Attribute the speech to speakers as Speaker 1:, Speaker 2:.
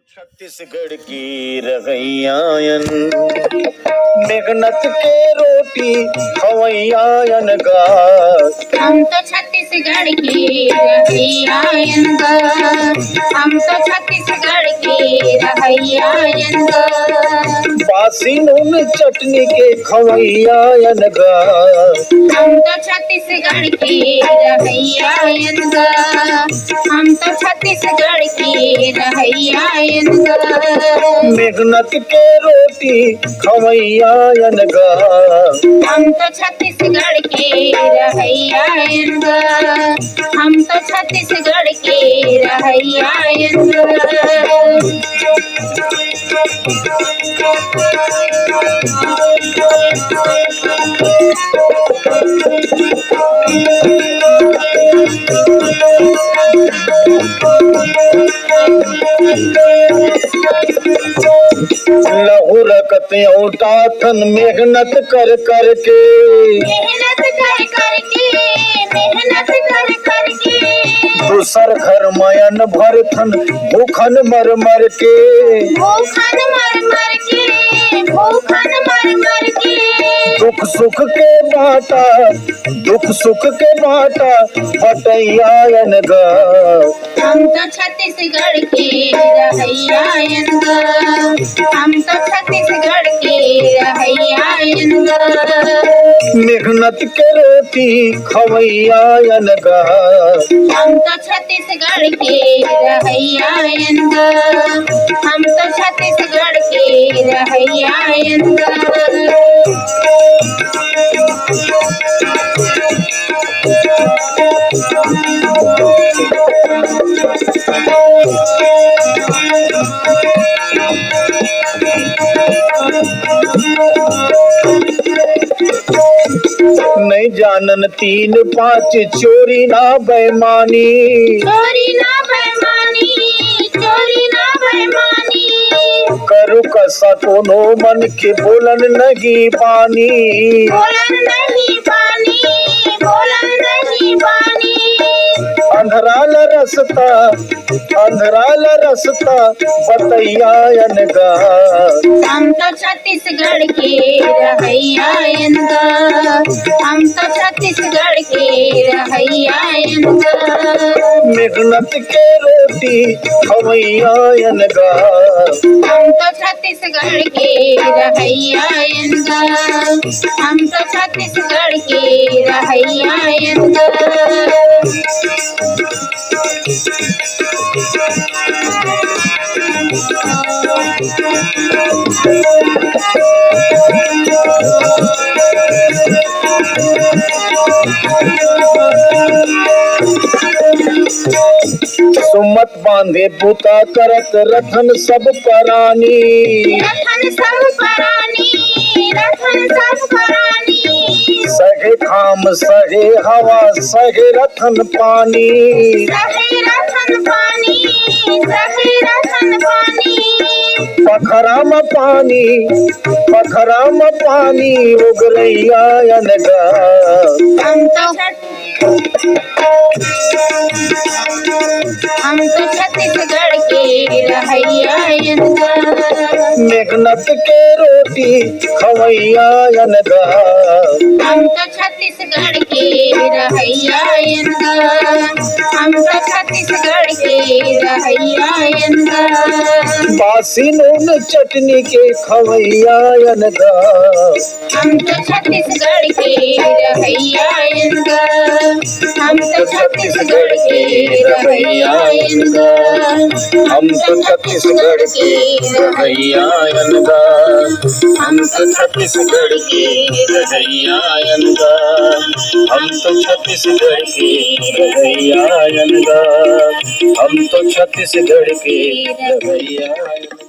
Speaker 1: छत्तीसगढ़ की रगैयायन मेहनत के रोटी खवैयायन गा।
Speaker 2: हम तो छत्तीसगढ़ की रगैयायन गा। हम तो छत्तीसगढ़ की रगैयायन गा।
Speaker 1: बासी नून चटनी के खवैयायन गा।
Speaker 2: हम तो छत्तीसगढ़ की रगैयायन गा। हम तो छत्तीसगढ़ की रगैयायन गा।
Speaker 1: मेहनत के रोटी खवैयायन गा।
Speaker 2: हम तो छत्तीसगढ़ के रगैयायन गा। हम तो छत्तीसगढ़ के रगैयायन गा।
Speaker 1: लहू रखते औटा थन मेहनत कर कर के।
Speaker 2: मेहनत कर करके, मेहनत कर करके।
Speaker 1: दूसर घर मयन भर थन भूखन मर मर के।
Speaker 2: भूखन मर मर के, भूखन मर मर के।
Speaker 1: दुख सुख के बाटा, दुख सुख के बाटा बटैयायन गा।
Speaker 2: हम तो छत्तीसगढ़ के रगैयायन गा। हम तो छत्तीसगढ़ के रगैयायन गा।
Speaker 1: मेहनत के रोटी खवैयायन गा।
Speaker 2: हम तो छत्तीसगढ़ के रगैयायन गा। हम तो छत्तीसगढ़ के रगैयायन गा।
Speaker 1: नहीं जानन तीन पाँच चोरी ना बेईमानी।
Speaker 2: चोरी ना बेईमानी, चोरी ना बेईमानी।
Speaker 1: करू कसा कोनो मन के बोलन नहीं पानी।
Speaker 2: बोलन नहीं पानी, बोलन नहीं पानी।
Speaker 1: अंधराल रसता, अंधराल रसता बतैयायन गा।
Speaker 2: हम तो छत्तीसगढ़ के रगैयायन गा। हम तो छत्तीसगढ़ के रगैयायन गा।
Speaker 1: मेहनत के रोटी खवैयायन गा।
Speaker 2: हम तो छत्तीसगढ़ के रगैयायन गा। हम तो छत्तीसगढ़ के रगैयायन गा।
Speaker 1: सुमत बांधे बूता करत रथन सब परानी।
Speaker 2: रथन सब परानी, रथन सब परानी।
Speaker 1: सहे खाम सहे हवा सहे रथन पानी।
Speaker 2: सहे रथन पानी, सहे रथन पानी।
Speaker 1: पखरा में पानी, पखरा में पानी उगरैयायन गा।
Speaker 2: हम तो छत्तीसगढ़ के रगैयायन गा।
Speaker 1: मेहनत के रोटी खवैयायन गा।
Speaker 2: हम तो छत्तीसगढ़ के रगैयायन गा। हम तो छत्तीसगढ़ के रगैयायन गा।
Speaker 1: बासी नून चटनी के खवैयायन गा।
Speaker 2: हम तो छत्तीसगढ़ के रगैयायन गा। हम तो छत्तीसगढ़ के रगैयायन गा।
Speaker 1: हम तो छत्तीसगढ़ के रगैयायन गा। हम तो छत्तीसगढ़ के रगैयायन गा। हम तो छत्तीसगढ़ के रगैयायन गा। हम तो छत्तीसगढ़ के रगैयायन।